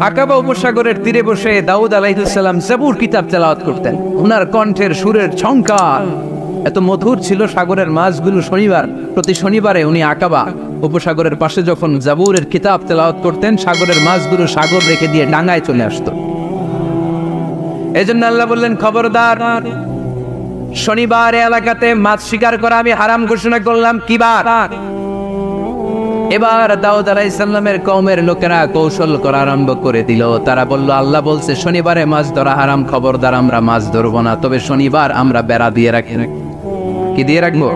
আকাবা উপসাগরের তীরে বসে দাউদ আলাইহিস সালাম জাবুর কিতাব তেলাওয়াত করতেন। ওনার কণ্ঠের সুরের ঝংকার এত মধুর ছিল, সাগরের মাছগুলো প্রতি শনিবারে উনি আকাবা উপসাগরের পাশে যখন জাবুরের কিতাব তেলাওয়াত করতেন, সাগরের মাছগুলো সাগর রেখে দিয়ে ডাঙায় চলে আসতো। এজন্য আল্লাহ বললেন, খবরদার, শনিবার এলাকাতে মাছ শিকার করা আমি হারাম ঘোষণা করলাম। কি বার? এবার দাউদ আলাইহিস সালামের কওমের লোকেরা কৌশল করা আরম্ভ করে দিল। তারা বলল, আল্লাহ বলছে শনিবারে মাছ ধরা হারাম, খবরদার আমরা মাছ ধরবো না, তবে শনিবার আমরা বেড়া দিয়ে রাখি। কি দিয়ে রাখবো?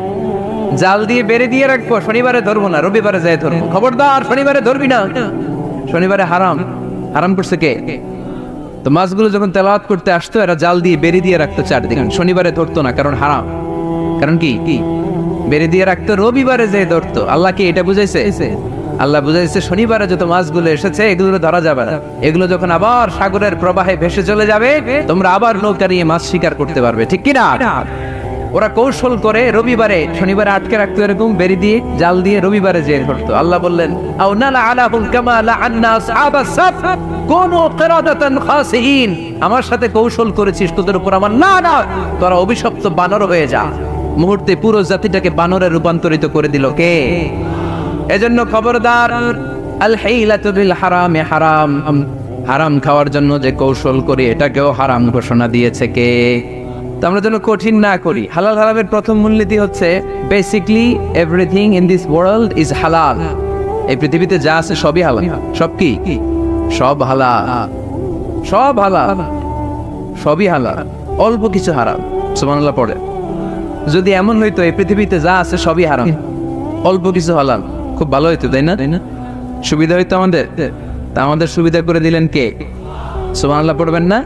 জাল দিয়ে বেড়ে দিয়ে রাখবো, শনিবারে ধরবো না, রবিবারে যাই ধরবো। খবরদার শনিবারে ধরবি না, শনিবারে হারাম। হারাম করছে কে? তো মাছগুলো যখন তেলাওয়াত করতে আসতো, এরা জাল দিয়ে বেড়ে দিয়ে রাখতো চারদিকে, শনিবারে ধরতো না, কারণ হারাম। কারণ কি? বেড়ে দিয়ে রাখতো, রবিবারে যে ধরতো। আল্লাহ কি এটা বুঝাইছে? আল্লাহ বুঝাইছে শনিবারে যত মাছগুলো এসেছে এগুলো ধরা যাবে না, এগুলো যখন আবার সাগরের প্রবাহে ভেসে চলে যাবে, তোমরা আবার নৌকা নিয়ে মাছ শিকার করতে পারবে। ঠিক কিনা? ওরা কৌশল করে রবিবারে শনিবারে আটকে রাখতো, এরকম বেরি দিয়ে জাল দিয়ে রবিবারে যে ধরতো। আল্লাহ বললেন, আও নালা আলাহুম কামা লাআন্না আসহাবাস সাফ কুনু কিরাদাতান খাসিন। আমার সাথে কৌশল করেছিস, তোদের উপর আমার লানা, তোরা অভিশপ্ত বানর হয়ে যা। মুহূর্তে পুরো জাতিটাকে বানরে রূপান্তরিত করে দিল কে? এজন্য খবরদার, আল হাইলাতু বিল হারামে হারাম, হারাম খাওয়ার জন্য যে কৌশল করি এটাকেও হারাম ঘোষণা দিয়েছে কে? তো আমরা যেন কঠিন না করি। হালাল হারামের প্রথম মূলনীতি হচ্ছে basically everything in this world is হালাল। এই পৃথিবীতে যা আছে সবই হালাল। সব কি? সব হালাল, সব হালাল, সবই হালাল, অল্প কিছু হারাম। সুবহানাল্লাহ পড়ে। যদি এমন হইতো এই পৃথিবীতে যা আছে সবই হারাম, অল্প কিছু হালাল, খুব ভালো হইতো, তাই না? সুবিধা হইতো আমাদের। তা আমাদের সুবিধা করে দিলেন কে? সুবহানাল্লাহ পড়বেন না?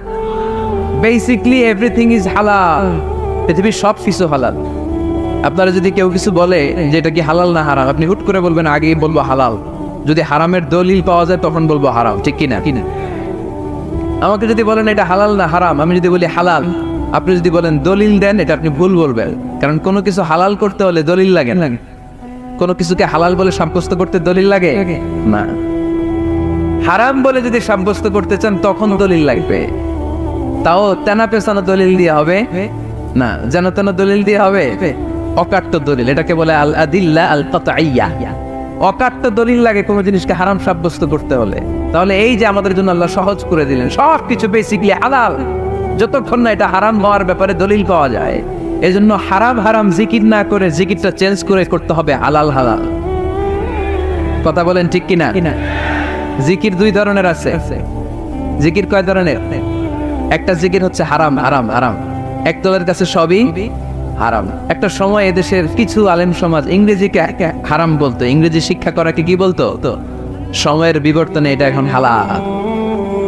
বেসিকলি এভরিথিং ইজ হালাল, পৃথিবীর সব কিছু হালাল। আপনারা যদি কেউ কিছু বলে যে এটা কি হালাল না হারাম, আপনি হুট করে বলবেন আগে বলবো হালাল, যদি হারামের দলিল পাওয়া যায় তখন বলবো হারাম। ঠিক কিনা? আমাকে যদি বলেন এটা হালাল না হারাম, আমি যদি বলি হালাল, আপনি যদি বলেন দলিল দেন, এটা আপনি ভুল বলবেন। কারণ কোনো কিছু হালাল করতে হলে দলিল লাগে না। কোনো কিছুকে হালাল বলে সাব্যস্ত করতে দলিল লাগে না। হারাম বলে যদি সাব্যস্ত করতে চান তখন দলিল লাগবে, তাও তেনা পেছানো দলিল দিয়ে হবে না, যেন তেন দলিল দিয়ে হবে, অকাট্য দলিল। এটাকে বলে আল আদিল্লা আল কাতঈয়া। অকাট্য দলিল লাগে কোনো জিনিসকে হারাম সাব্যস্ত করতে হলে। তাহলে এই যে আমাদের জন্য আল্লাহ সহজ করে দিলেন, সবকিছু বেসিকলি হালাল, যতক্ষণ না এটা হারাম হওয়ার ব্যাপারে দলিল পাওয়া যায়। এই জন্য হারাম হারাম জিকির না করে জিকিরটা চেঞ্জ করে করতে হবে হালাল হালাল। কথা বলেন ঠিক কিনা? জিকির দুই ধরনের আছে। জিকির কয় ধরনের? একটা জিকির হচ্ছে হারাম হারাম হারাম, একদলের কাছে সবই হারাম। একটা সময় এদেশের কিছু আলেম সমাজ ইংরেজিকে হারাম বলতো, ইংরেজি শিক্ষা করাকে কি বলতো? তো সময়ের বিবর্তনে এটা এখন হালাল।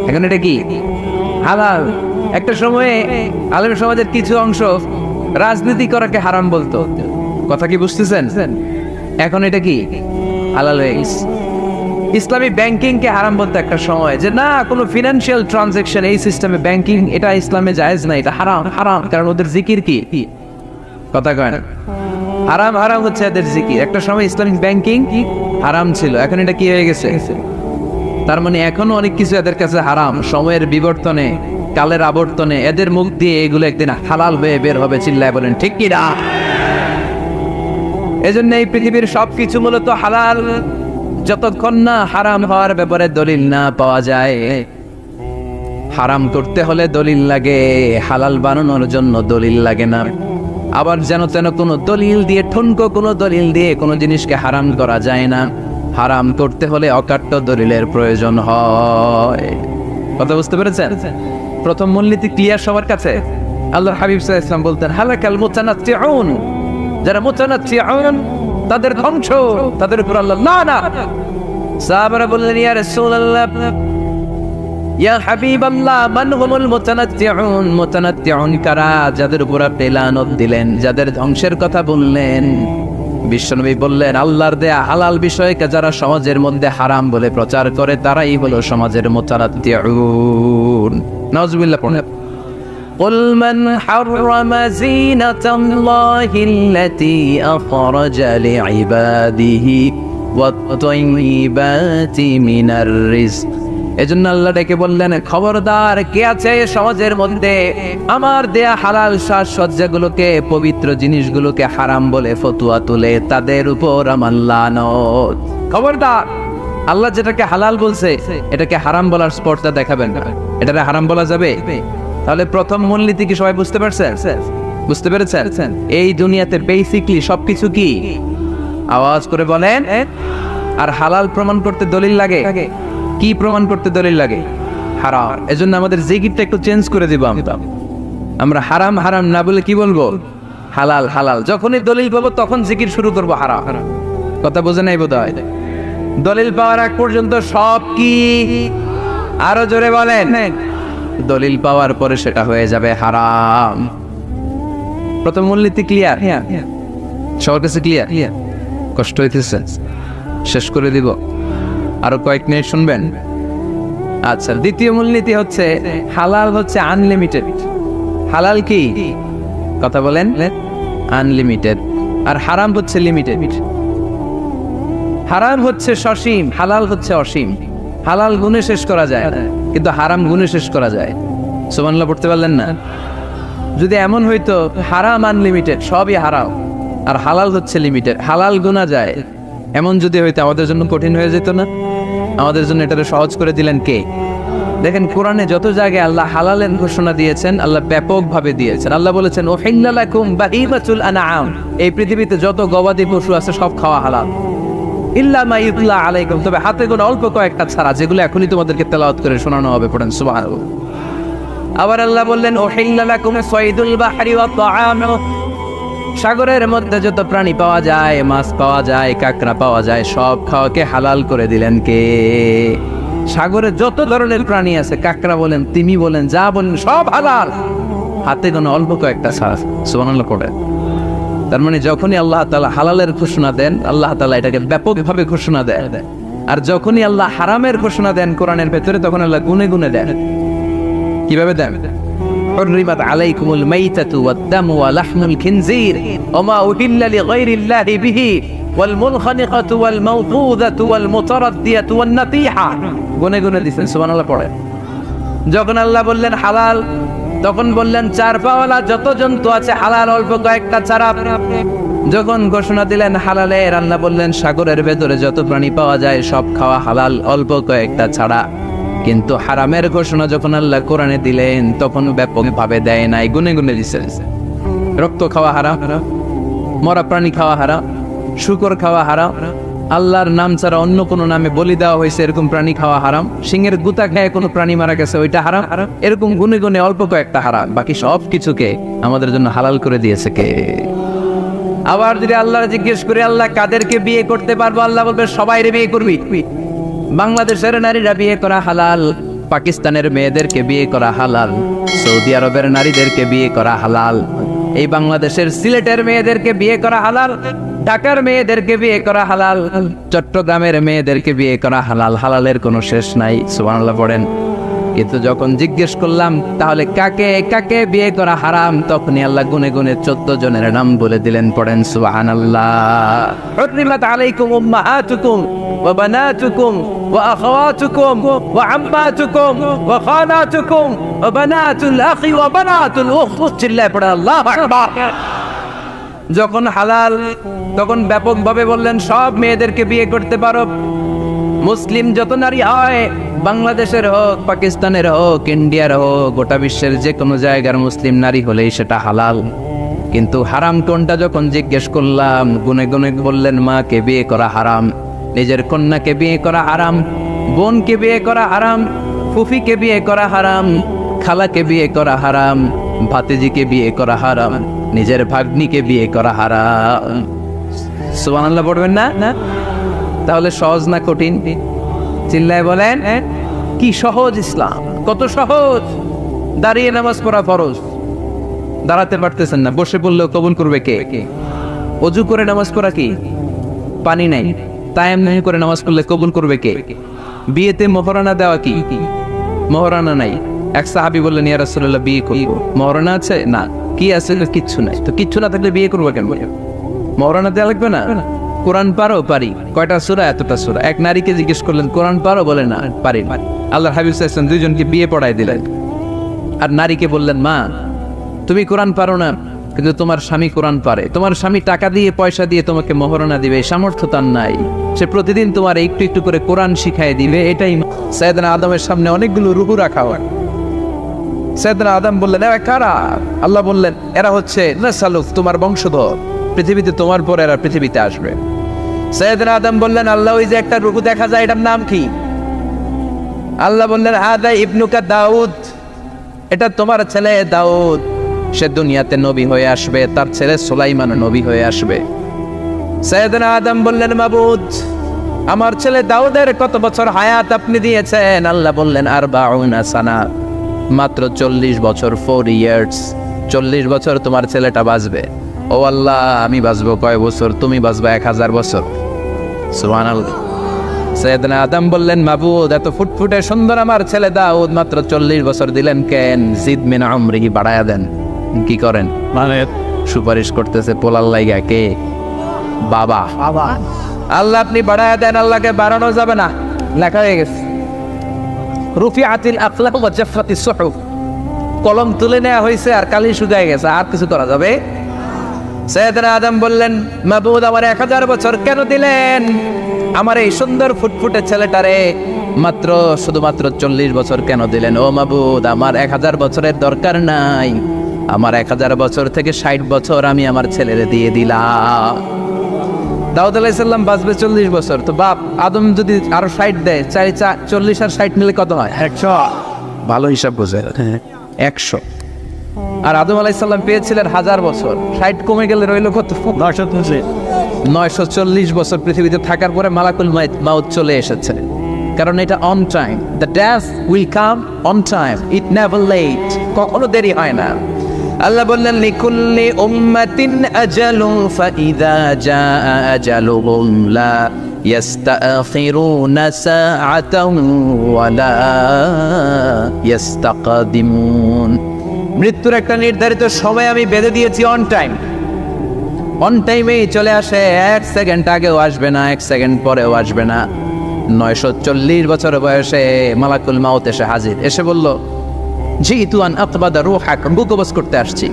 এখন এটা কি? হালাল। একটা সময়ে আলেম সমাজের কিছু অংশ রাজনীতি করাকে হারাম বলতো। কথা কি বুঝতেছেন? এখন এটা কি? হালাল হয়ে গেছে। ইসলামী ব্যাংকিং কে হারাম বলতো একটা সময়, যে না কোনো ফিনান্সিয়াল ট্রানজাকশন এই সিস্টেমে ব্যাংকিং এটা ইসলামে জায়েজ না, এটা হারাম হারাম, কারণ ওদের জিকির কি? কথা কয় না? হারাম হারাম হচ্ছে এদের জিকির। একটা সময় ইসলামিক ব্যাংকিং হারাম ছিল, এখন এটা কি হয়ে গেছে? তার মানে এখনো অনেক কিছু এদের কাছে হারাম। সময়ের বিবর্তনে, কালের আবর্তনে এদের মুখ দিয়ে এগুলো একদিন হালাল হয়ে বের হবে। চিল্লায় বলেন ঠিক কি না? এজন্য এই পৃথিবীর সবকিছু মূলত হালাল, যতক্ষণ না হারাম হওয়ার ব্যাপারে দলিল না পাওয়া যায়। হারাম করতে হলে দলিল লাগে, হালাল বানানোর জন্য দলিল লাগে না। আবার যেন তেন কোনো দলিল দিয়ে, ঠুনকো কোনো দলিল দিয়ে কোনো জিনিসকে হারাম করা যায় না। হারাম করতে হলে অকাট্য দলিলের প্রয়োজন হয়। কথা বুঝতে পেরেছেন? প্রথম মূলনীতি ক্লিয়ার সবার কাছে? আল্লাহর হাবিব সাল্লাল্লাহু আলাইহি ওয়াসাল্লাম বলতেন, হালাকাল মুতানাত্তিউন, যারা মুতানাত্তিউন তাদের ধ্বংস, তাদের উপর আল্লাহ লানা। সাহাবারা বললেন, ইয়া রাসূলুল্লাহ, ইয়া হাবিবাল্লাহ, মান হুমুল মুতানাত্তিউন? মুতানাত্তিউন কারা? যাদের উপর আপনি লানত দিলেন, যাদের ধ্বংসের কথা বললেন। বিশ্বনবী বললেন, আল্লাহর দেয়া হালাল বিষয়কে যারা সমাজের মধ্যে হারাম বলে প্রচার করে তারাই হলো সমাজের মুতানাত্তিউন। নাউজুবিল্লাহ পড়েন। قل من حرم زينة الله التي أخرج لعباده والطيبات من الرزق এজন্য আল্লাহ ডেকে বললেন, খবরদার, কে আছে সমাজের মধ্যে আমার দেয়া হালাল সাজসজ্জাগুলোকে, পবিত্র জিনিসগুলোকে হারাম বলে ফতুয়া তুলে, তাদের উপর আমার লানত। খবরদার, আল্লাহ যেটাকে হালাল বলছে এটাকে হারাম বলার স্পর্ধা দেখাবেন না। এটাকে হারাম বলা যাবে? তাহলে প্রথম মূলনীতি কি সবাই বুঝতে পারছেন? বুঝতে পেরেছেন? এই দুনিয়াতে বেসিকলি সবকিছু কি? আওয়াজ করে বলেন। আর হালাল প্রমাণ করতে দলিল লাগে। কি প্রমাণ করতে দলিল লাগে? হারাম। এজন্য আমাদের জিকিরটা একটু চেঞ্জ করে দিব। আমরা হারাম হারাম না বলে কি বলবো? হালাল হালাল। যখনই দলিল পাবো তখন জিকির শুরু করবো হারাম। কথা বোঝে নাই বোধহয়? দলিল পাওয়ার আগ পর্যন্ত সব কি? আরো জোরে বলেন। দলিল পাওয়ার পরে সেটা হয়ে যাবে হারাম। প্রথম মূলনীতি ক্লিয়ার? সবার কাছে ক্লিয়ার? কষ্ট হইতেছে? শেষ করে দিব, আরো কয়েক মিনিট শুনবেন? আচ্ছা, দ্বিতীয় মূলনীতি হচ্ছে হালাল হচ্ছে আনলিমিটেড। হালাল কি? কথা বলেন। আনলিমিটেড। আর হারাম হচ্ছে লিমিটেড। হারাম হচ্ছে সসীম, হালাল হচ্ছে অসীম। হালাল গুণে শেষ করা যায় কিন্তু হারাম গুণে শেষ করা যায়। সুবহানাল্লাহ পড়তে পারলেন না? যদি এমন হইতো হারাম আনলিমিটেড, সবই হারাম, আর হালাল হচ্ছে লিমিটেড, হালাল গুণা যায়, এমন যদি হইতো আমাদের জন্য কঠিন হয়ে যেত না? আমাদের জন্য এটাকে সহজ করে দিলেন কে? দেখেন, কোরআনে যত জায়গায় আল্লাহ হালালের ঘোষণা দিয়েছেন, আল্লাহ ব্যাপকভাবে দিয়েছেন। আল্লাহ বলেছেন, উহিল্লা লাকুম বাহিমাতুল আনআম, এই পৃথিবীতে যত গবাদি পশু আছে সব খাওয়া হালাল, ইল্লা মা ইউতলা আলাইকুম, তবে হাতে গোনা অল্প কয়েকটা ছাড়া, যেগুলো এখনই তোমাদেরকে তেলাওয়াত করে শোনানো হবে। পড়েন সুবহানাল্লাহ। আবার আল্লাহ বললেন, উহিল্লা লাকুম সাইদুল বাহরি ওয়া তাআমু, সাগরের মধ্যে যত প্রাণী পাওয়া যায়, মাছ পাওয়া যায়, কাঁকড়া পাওয়া যায়, সব খাওয়াকে হালাল করে দিলেন কে? সাগরে যত ধরনের প্রাণী আছে, কাঁকড়া বলেন, তিমি বলেন, যা বলেন, সব হালাল, হাতে গোনা অল্প কয়েকটা ছাড়া। সুবহানাল্লাহ পড়েন। তার মানে যখনই আল্লাহ তাআলা হালালের ঘোষণা দেন, আল্লাহ তাআলা এটাকে ব্যাপকভাবে ঘোষণা দেন। আর যখনই আল্লাহ হারামের ঘোষণা দেন কোরআনের ভেতরে, তখন আল্লাহ গুনে গুনে দেন। কিভাবে দেন? حرمت عليكم الميتة والدم ولحم الخنزير وما أهل لغير الله به والمنخنقة والموقوذة والمتردية والنطيحة। গুনে গুনে দিয়েছেন। সুবহানাল্লাহ পড়ে। যখন আল্লাহ বললেন হালাল, তখন বললেন চার পাওয়ালা যত জন্তু আছে হালাল, অল্প কয়েকটা ছাড়া। যখন ঘোষণা দিলেন হালালের, আল্লাহ বললেন সাগরের ভেতরে যত প্রাণী পাওয়া যায় সব খাওয়া হালাল, অল্প কয়েকটা ছাড়া। কিন্তু হারামের ঘোষণা যখন আল্লাহ কোরআনে দিলেন, তখন ব্যাপকভাবে দেয় নাই, গুনে গুনে দিয়েছেন। রক্ত খাওয়া হারাম, মরা প্রাণী খাওয়া হারাম, শূকর খাওয়া হারাম, আল্লাহর নাম ছাড়া অন্য কোনো নামে বলি দেওয়া হয়েছে এরকম প্রাণী খাওয়া হারাম, সিংহের গুতা খেয়ে কোনো প্রাণী মারা গেছে ওইটা হারাম। এরকম গুনে গুনে অল্প কয়েকটা হারাম, বাকি সব কিছুকে আমাদের জন্য হালাল করে দিয়েছে কে? আবার যদি আল্লাহ জিজ্ঞেস করে, আল্লাহ কাদেরকে বিয়ে করতে পারবো? আল্লাহ বলবে সবাইরে বিয়ে করবি। বাংলাদেশের নারীরা বিয়ে করা হালাল, পাকিস্তানের মেয়েদেরকে বিয়ে করা হালাল, সৌদি আরবের নারীদেরকে বিয়ে করা হালাল, এই বাংলাদেশের সিলেটের মেয়েদেরকে বিয়ে করা হালাল, ঢাকার মেয়েদেরকে বিয়ে করা হালাল, চট্টগ্রামের মেয়েদেরকে বিয়ে করা হালাল। হালালের কোনো শেষ নাই। সুবহানাল্লাহ পড়েন। কিন্তু যখন জিজ্ঞেস করলাম তাহলে কাকে কাকে বিয়ে করা হারাম, তখনই আল্লাহ গুনে গুনে 14 জনের নাম বলে দিলেন। পড়েন সুবহানাল্লাহ। হুররিমাত আলাইকুম উম্মাহাতুকুম ওয়া বানাতুকুম ওয়া আখাওয়াতুকুম ওয়া আম্মাতুকুম ওয়া খালাতুকুম ওয়া বানাতুল আখি ওয়া বানাতুল উখত। চিল্লায়ে পড়েন আল্লাহু আকবার। যখন হালাল, তখন ব্যাপকভাবে বললেন সব মেয়েদেরকে বিয়ে করতে পারো। মুসলিম যত নারী হয়, বাংলাদেশের হোক, পাকিস্তানের হোক, ইন্ডিয়ার হোক, গোটা বিশ্বের যে কোনো জায়গার মুসলিম নারী হলেই সেটা হালাল। কিন্তু হারাম কোনটা যখন জিজ্ঞেস করলাম, গুনে গুনে বললেন মাকে বিয়ে করা হারাম, নিজের কন্যাকে বিয়ে করা হারাম, বোনকে বিয়ে করা হারাম, ফুফিকে বিয়ে করা হারাম, খালাকে বিয়ে করা হারাম, ভাতিজিকে বিয়ে করা হারাম, নিজের ভাগ্নিকে বিয়ে করা হারাম। সুবহানাল্লাহ পড়বেন না? তাহলে সহজ না কঠিন? চিল্লায় বলেন কি সহজ ইসলাম, কত সহজ। দাঁড়িয়ে নামাজ পড়া ফরজ, দাঁড়াতে পারতেছেন না, বসে পড়লেও কবুল করবে কে? ওযু করে নামাজ পড়া কি? পানি নাই, তায়াম্মুম করে নামাজ পড়লে কবুল করবে কে? বিয়েতে মোহরানা দেওয়া কি? মোহরানা নাই। এক সাহাবী বললেন, ইয়া রাসূলুল্লাহ বিয়ে করব, মোহরানা আছে? না। কি আছে? কিচ্ছু নাই। তো কিচ্ছু না থাকলে বিয়ে করবো কেন? মোহরানা দেওয়া লাগবে না? কোরআন পারো? পারি। কয়টা সূরা? এতটা সূরা। এক নারীকে জিজ্ঞেস করলেন কোরআন পারো? বলে না, পারি। আল্লাহর হাবিব সাল্লাল্লাহু আলাইহি ওয়াসাল্লাম দুইজনকে বিয়ে পড়ায় দিলেন। আর নারীকে বললেন, মা তুমি কোরআন পারো না, কিন্তু তোমার স্বামী কোরআন পারে। তোমার স্বামী টাকা দিয়ে পয়সা দিয়ে তোমাকে মহরণা দিবে, সামর্থ্য তার নাই। সে প্রতিদিন তোমার একটু একটু করে কোরআন শিখায় দিবে। এটাই সাইয়েদনা আদমের সামনে অনেকগুলো রুহু রাখা হয়। সাইয়েদনা আদম বললেন, এরা কারা? আল্লাহ বললেন, এরা হচ্ছে নাসালুক, তোমার বংশধর, পৃথিবীতে তোমার পর এরা পৃথিবীতে আসবে। সাইয়েদনা আদম বললেন, আল্লাহ ওই যে একটা রুহু দেখা যায়, এটার নাম কি? আল্লাহ বললেন, হাদা ইবনুকা দাউদ, এটা তোমার ছেলে দাউদ, সে দুনিয়াতে নবী হয়ে আসবে, তার ছেলে সুলাইমান নবী হয়ে আসবে। সাইয়েদনা আদম বললেন, মাবুদ আমার ছেলে দাউদের কত বছর হায়াত আপনি দিয়েছেন? আল্লাহ বললেন, 40 সানা, মাত্র 40 বছর, 4 ইয়ার্স, 40 বছর তোমার ছেলেটা বাঁচবে। ও আল্লাহ, আমি বাঁচবো কয় বছর? তুমি বাঁচবা 1000 বছর। সুবহানাল্লাহ। সাইয়েদনা আদম বললেন, মাবুদ এত ফুটফুটে সুন্দর আমার ছেলে দাউদ, মাত্র 40 বছর দিলেন কেন? জিদ মিন আমরিহি, বাড়ায়া দেন। কি করেন? মানে সুপারিশ করতেছে পোলার লাইগা। কে? বাবা। আল্লাহ আপনি বাড়ায়া দেন। আল্লাহকে বাড়ানো যাবে না, লেখা হয়ে গেছে। রুফিআতিল আকলাম ওয়া জাফফাতিস সুহুফ, কলম তুলে নেওয়া হয়েছে আর কালি শুকায় গেছে, আর কিছু করা যাবে? সাইয়েদনা আদম বললেন, মাবুদ আমার 1000 বছর কেন দিলেন? আমার এই সুন্দর ফুটফুটে ছেলেটারে মাত্র শুধুমাত্র 40 বছর কেন দিলেন? ও মাবুদ, আমার 1000 বছরের দরকার নাই, আমার 1000 বছর থেকে 60 বছর আমি আমার ছেলেরে দিয়ে দিলাম। দাউদ আলাইহিস সালাম বাঁচবে 40 বছর, তো বাপ আদম যদি আরো 60 দেয়, 40 আর 60 মিলে কত হয়? 100। ভালো হিসাব বোঝে, 100। আর আদম আলাইহিস সালাম পেয়েছিলেন 1000 বছর, 60 কমে গেলে রইল কত? 940 বছর পৃথিবীতে থাকার পরে মালাকুল মাউত চলে এসেছে। কারণ এটা on time, the death will come on time, it never late, কখনো দেরি হয় না। আল্লাহ বললেন, লিকুল্লি উম্মাতিন আজালুন ফাইযা জাআ আজালুহুম লা ইস্তাখিরুনা সাআতান ওয়া লা ইস্তাকদিমুন। মৃত্যুর একটা নির্ধারিত সময় আমি বেঁধে দিয়েছি, অন টাইম, অন টাইমেই চলে আসে। 1 সেকেন্ড আগেও আসবে না, 1 সেকেন্ড পরেও আসবে না। 940 বছর বয়সে মালাকুল মাউত এসে হাজির, এসে বলল, জিতু আন আকবাদা রূহাক, রূহ কবজ করতে আসছি।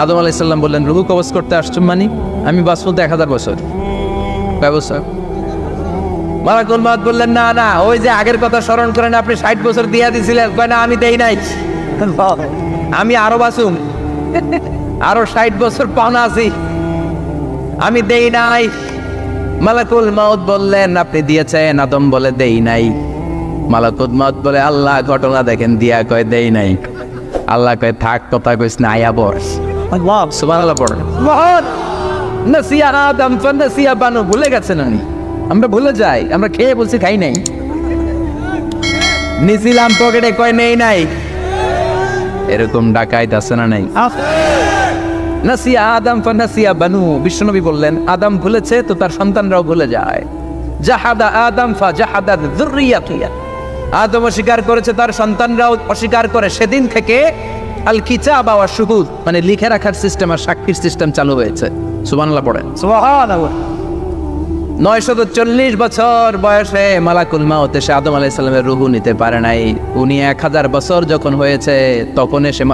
আদম আলাইহিস সালাম বললেন, রূহ কবজ করতে আসছো মানে? আমি বাঁচবো 1000 বছর। কয় বছর? মালাকুল মাউত বললেন, না না, ওই যে আগের কথা স্মরণ করেন, আপনি 60 বছর দিয়া দিছিলেন। কয় না, আমি দেই নাই, আমি আরো বাঁচুম, আরো 60 বছর পাওনা আছি, আমি দেই নাই। মালাকুল মাউত বললেন, আপনি দিয়েছেন? আদম বলে, দেই নাই। মালাকুল মাউত বলে, আল্লাহ ঘটনা দেখেন, দিয়া কয় দেই নাই। আল্লাহ কয়, থাক, কথা কইস না, আয়া বস। আল্লাহ সুবহানাল্লাহ পড়েন। নাসিয়া আদম ফানাসিয়া বানু, ভুলে গেছেন উনি। আমরা ভুলে যাই, আমরা খেয়ে বলছি খাই নাই, নিছিলাম পকেটে, কয় নেই নাই। এরকম ডাকাইত আছে না নাই? নাসিয়া আদম ফানাসিয়া বানু, বিশ্বনবী বললেন, আদম ভুলেছে তো তার সন্তানরাও ভুলে যায়। জাহাদা আদম ফাজাহাদাত যুররিয়াতুহু, আদম অস্বীকার করেছে, তার সন্তানরাও অস্বীকার করে। সেদিন থেকে আল কিতাব ওয়া শুহুদ, মানে লিখে রাখার সিস্টেম আর সাক্ষীর সিস্টেম চালু হয়েছে। সুবহানাল্লাহ পড়েন। সুবহানাল্লাহ। 940 বছর বয়সে মালাকুল মাউত এসে আদম আলাইহিস সালামের রূহ নিতে পারে নাই। উনি 1000 বছর যখন হয়েছে তখন এসে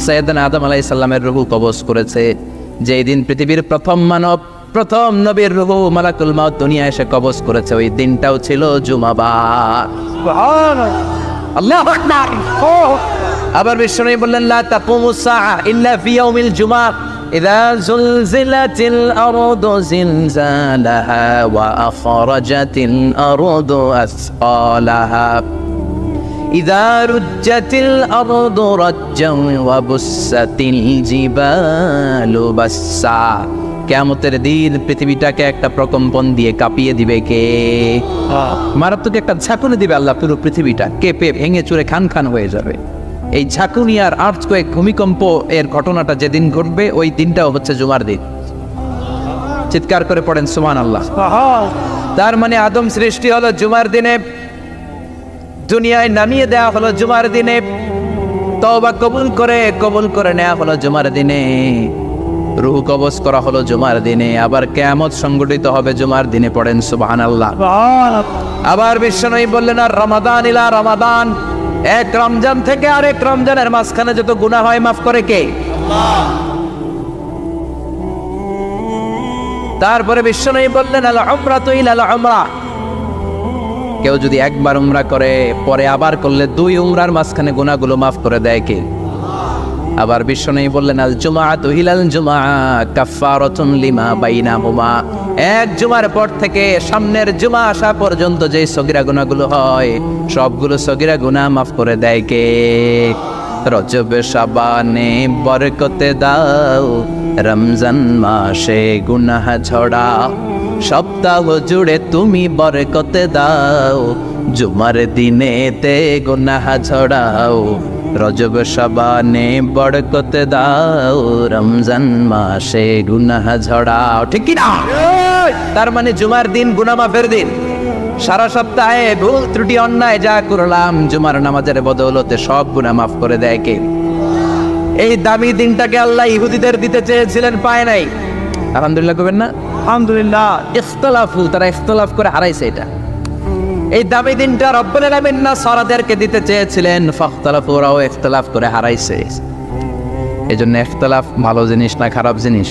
সাইয়েদনা আদম আলাইহিস সালামের রূহ কবজ করেছে। যেই দিন পৃথিবীর প্রথম মানব, প্রথম নবীর রূহ মালাকুল মাউত দুনিয়া এসে কবজ করেছে, ওই দিনটাও ছিল জুমাবার। সুবহানাল্লাহ, আল্লাহু আকবার। আবার বিশ্বনবী বললেন, লা তাকুমুস সাআ ইল্লা ফি ইয়াউমিল জুমআ, ইযা যুলজিলাতিল আরদু জিলজালাহা ওয়া আখরাজাতিল আরদু আসকালাহা, ইযা রুজ্জাতিল আরদু রাজ্জান ওয়া বুসাতিল জিবালু বাসসা। কিয়ামতের দিন পৃথিবীটাকে একটা প্রকম্পন দিয়ে কাঁপিয়ে দিবে কে? মারাত্মক একটা ঝাঁকুনি দিবে আল্লাহ, পুরো পৃথিবীটা কেঁপে ভেঙে চুরে খান খান হয়ে যাবে। এই ঝাঁকুনি আর আর্থকোয়েক, ভূমিকম্প এর ঘটনাটা যেদিন ঘটবে, ওই দিনটাও হচ্ছে জুমার দিন। চিৎকার করে পড়েন সুবহানাল্লাহ। তার মানে আদম সৃষ্টি হলো জুমার দিনে, দুনিয়ায় নামিয়ে দেওয়া হলো জুমার দিনে, তওবা কবুল করে নেওয়া হলো জুমার দিনে। রূহ কবজ করা হলো জুমার দিনে, আবার কিয়ামত সংগঠিত হবে জুমার দিনে। পড়েন সুবহানাল্লাহ। আবার বিশ্বনবী বললেন, আর রমাদান ইলা রমাদান, এক রমজান থেকে আরেক রমজানের মাঝখানে যত গুনাহ হয় মাফ করে কে? আল্লাহ। তারপরে বিশ্বনবী বললেন, আল উমরাতু ইলাল উমরা, কেউ যদি একবার উমরা করে পরে আবার করলে 2 উমরার মাঝখানে গুনাহগুলো মাফ করে দেয় কে? আবার বিশ্বনবী বললেন, আল জুমআতু ইলাল জুমআ কাফফারাতুন লিমা বাইনাহুমা, এক জুমার পর থেকে সামনের জুমা আসা পর্যন্ত যে সগীরা গুনাহগুলো হয় সবগুলো সগীরা গুনাহ মাফ করে দেয় কে? রজব শাবানে বরকতে দাও, রমজান মাসে গুনাহ ঝড়াও, সপ্তাহ জুড়ে তুমি বরকতে দাও, জুমার দিনেতে গুনাহ ঝড়াও, রজব শাবানে বরকতে দাও, রমজান মাসে গুনাহ ঝড়াও। ঠিক কি না? তার মানে জুমার দিন গুনাহ মাফের দিন। সারা সপ্তাহে ভুল ত্রুটি অন্যায় যা করলাম জুমার নামাজের বদৌলতে সব গুনাহ মাফ করে দেয় কে? এই দামি দিনটাকে আল্লাহ ইহুদিদের দিতে চেয়েছিলেন, পায় নাই। আলহামদুলিল্লাহ করবেন না? আলহামদুলিল্লাহ। ইখতিলাফু, তারা ইখতিলাফ করে হারাইছে এটা। এই দামি দিনটা রব্বুল আলামিন নাসারাদেরকে দিতে চেয়েছিলেন, ফাখতালাফু, ওরাও ইখতিলাফ করে হারাইছে। এজন্য ইখতিলাফ ভালো জিনিস না খারাপ জিনিস?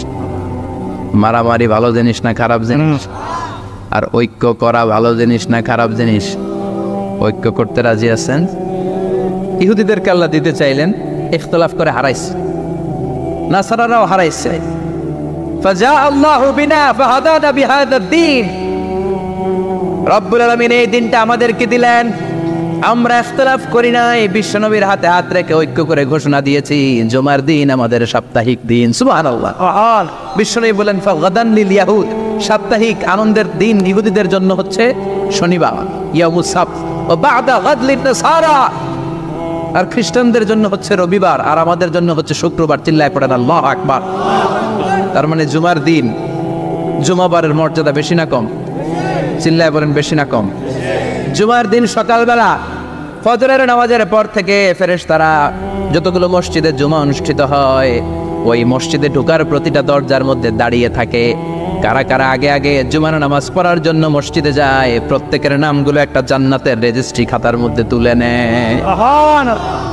মারামারি ভালো জিনিস না খারাপ জিনিস? আর ঐক্য করা ভালো জিনিস না খারাপ জিনিস? ঐক্য করতে রাজি আছেন? ইহুদিদেরকে আল্লাহ দিতে চাইলেন, ইখতিলাফ করে হারাইছে। নাসারারাও হারাইছে। ফাজা আল্লাহু বিনা ফাহাদানা বিহাদা দ্বীন, রব্বুল আলামিন এই দিনটা আমাদেরকে দিলেন, আমরা ইখতিলাফ করি নাই, বিশ্বনবীর হাতে হাত রেখে ঐক্য করে ঘোষণা দিয়েছি জুমার দিন আমাদের সাপ্তাহিক দিন। সুবহানাল্লাহ। বিশ্বনবী বলেন, ফাগাদান লিল ইয়াহুদ, সাপ্তাহিক আনন্দের দিন ইহুদিদের জন্য হচ্ছে শনিবার, ইয়াউমুস সাbt, ও বাদা গাদ লিন নাসারা, আর খ্রিস্টানদের জন্য হচ্ছে রবিবার, আর আমাদের জন্য হচ্ছে শুক্রবার। চিল্লায় পড়েন আল্লাহু আকবার। তার মানে জুমার দিন, জুমাবারের মর্যাদা বেশি না কম? চিল্লায় বলেন বেশি না কম? জুমার দিন সকালবেলা ফজরের নামাজের পর থেকে ফেরেশতারা যতগুলো মসজিদে জুমা অনুষ্ঠিত হয় ওই মসজিদে ঢোকার প্রতিটা দরজার মধ্যে দাঁড়িয়ে থাকে। কারা কারা আগে আগে জুমার নামাজ পড়ার জন্য মসজিদে যায়, প্রত্যেকের নামগুলো একটা জান্নাতের রেজিস্ট্রি খাতার মধ্যে তুলে নেয়।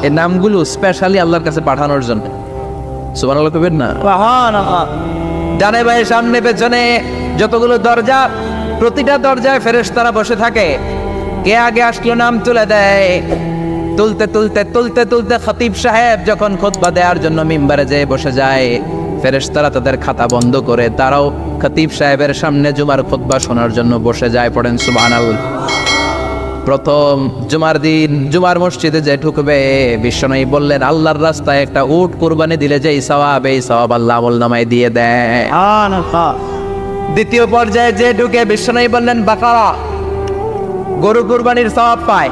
এই নামগুলো স্পেশালি আল্লাহর কাছে পাঠানোর জন্য। সুবহানাল্লাহ কইবেন না? ডানে বায়ে সামনে পেছনে যতগুলো দরজা, প্রতিটা দরজায় ফেরেশতারা বসে থাকে। কে আগে আসলো নাম তুলে দেয়। তুলতে তুলতে তুলতে তুলতে খতিব সাহেব যখন খুতবা দেওয়ার জন্য মিম্বারে যেয়ে বসে যায়, ফেরেশতারা তাদের খাতা বন্ধ করে তারাও খতিব সাহেবের সামনে জুমার খুতবা শোনার জন্য বসে যায়। পড়েন সুবহানাল্লাহ। প্রথম জুমার দিন জুমার মসজিদে যে ঢুকবে, বিশ্বনবী বললেন, আল্লাহর রাস্তায় একটা উট কুরবানি দিলে যেই সওয়াব, এই সওয়াব আল্লাহ আমলনামায় দিয়ে দেয়। দ্বিতীয় পর্যায়ে যে ঢুকে, বিশ্বনবী বললেন, বাকারা, গরু কুরবানির সওয়াব পায়।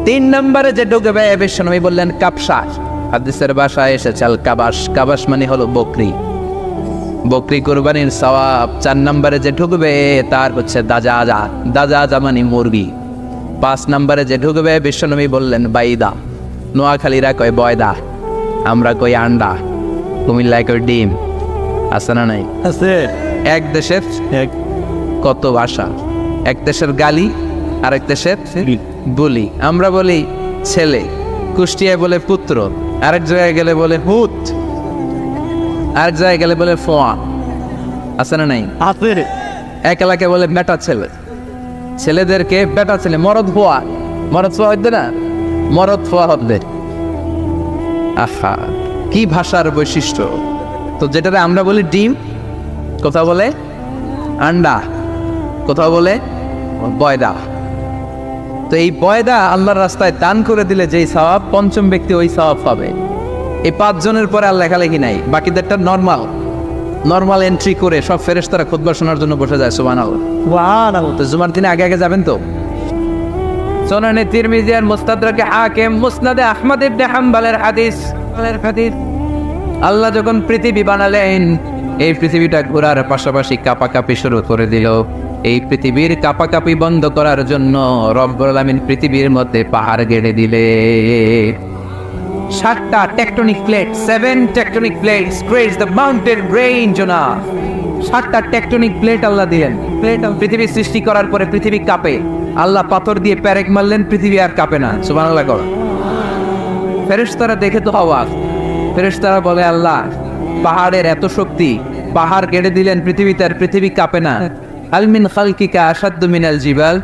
3 নম্বরে যে ঢুকবে, বিশ্বনবী বললেন, কাবশা, হাদিসের ভাষায় এসেছে আল কাবাস, কাবাস মানে হলো বকরি, বকরি কুরবানির সওয়াব। 4 নম্বরে যে ঢুকবে তার হচ্ছে দাজাজা, দাজাজা মানে মুরগি। 5 নম্বরে যে ঢুকবে, বিশ্বনবী বললেন, বাইদা, নোয়াখালীরা কয় বয়দা, আমরা কই আন্ডা, কুমিল্লায় কই ডিম। আছে না নাই? আছে। এক দেশের কত ভাষা, এক দেশের গালি আর এক দেশের বলি। আমরা বলি ছেলে, কুষ্টিয়ায় বলে পুত্র, আরেক জায়গায় গেলে বলে হুত, আরেক জায়গায় গেলে বলে ফোয়া। আছে না নাই? আছে। এক এলাকায় বলে বেটা ছেলে, ছেলেদেরকে বেটা ছেলে। মরদ ফোয়া, মরদ ফোয়া হইতে না, মরদ ফোয়া হবে। আহা, কি ভাষার বৈশিষ্ট্য! তো যেটাতে আমরা বলি ডিম, কোথাও বলে আন্ডা, কোথাও বলে বয়দা। তো এই বয়দা আল্লাহর রাস্তায় দান করে দিলে যেই সওয়াব, পঞ্চম ব্যক্তি ওই সওয়াব পাবে। এই 5 জনের পরে আর লেখালেখি নাই, বাকিদেরটা নরমাল এন্ট্রি করে সব ফেরেশতারা খুতবা শোনার জন্য বসে যায়। সুবহানাল্লাহ। তো জুমার দিনে আগে আগে যাবেন তো। সুনানে তিরমিজি আর মুস্তাদরাকে হাকিম, মুসনাদে আহমদ ইবনে হাম্বলের হাদিস। আল্লাহ যখন পৃথিবী বানালেন, এই পৃথিবীটা ঘোরার পাশাপাশি কাঁপাকাঁপি শুরু করে দিল। এই পৃথিবীর কাঁপাকাঁপি বন্ধ করার জন্য রব্বুল আলামিন পৃথিবীর মধ্যে পাহাড় গেড়ে দিলে। 7টা tectonic plate, 7 tectonic plates creates the mountain range না। 7টা টেকটনিক প্লেট আল্লাহ দিলেন। প্লেট পৃথিবী সৃষ্টি করার পরে পৃথিবী কাঁপে, আল্লাহ পাথর দিয়ে প্যারেক মারলেন, পৃথিবী আর কাঁপে না। সুবহানাল্লাহ করো। ফেরেশতারা দেখে তো অবাক। ফেরেশতারা বলে, আল্লাহ পাহাড়ের এত শক্তি, পাহাড় কেটে দিলেন, পৃথিবীতে আর পৃথিবী কাঁপে না। আল মিন খালকিকা আশাদ্দু মিনাল জিবাল,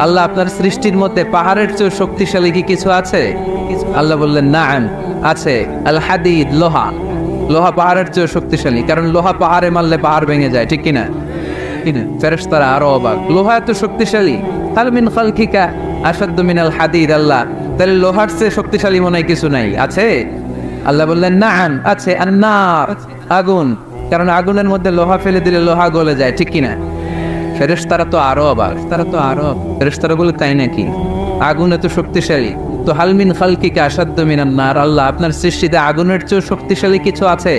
আল্লাহ আপনার সৃষ্টির মধ্যে পাহাড়ের চেয়ে শক্তিশালী কি কিছু আছে? আল্লাহ বললেন নাআম, আছে। আল হাদিদ, লোহা। লোহা পাহাড়ের চেয়ে শক্তিশালী, কারণ লোহা পাহাড়ে মারলে পাহাড় ভেঙে যায়, ঠিক কিনা? ফেরেশতারা আরো অবাক, লোহা এত শক্তিশালী? আল মিন খালকিকা আশাদ্দু মিনাল হাদিদ, আল্লাহ তাহলে লোহার চেয়ে শক্তিশালী মনে হয় কিছু নাই, আছে? আল্লাহ বললেন নাআম, আছে। আন্নার, আগুন, কারণ আগুনের মধ্যে লোহা ফেলে দিলে লোহা গলে যায়, ঠিক কিনা? ফেরেশতারা তো আরো অবাক, ফেরেশতারা বলে, তাই নাকি? আগুন এত শক্তিশালী, তো হাল মিন খালকিকা আশাদ্দু মিনান নার, আল্লাহ আপনার সৃষ্টিতে আগুনের চেয়ে শক্তিশালী কিছু আছে?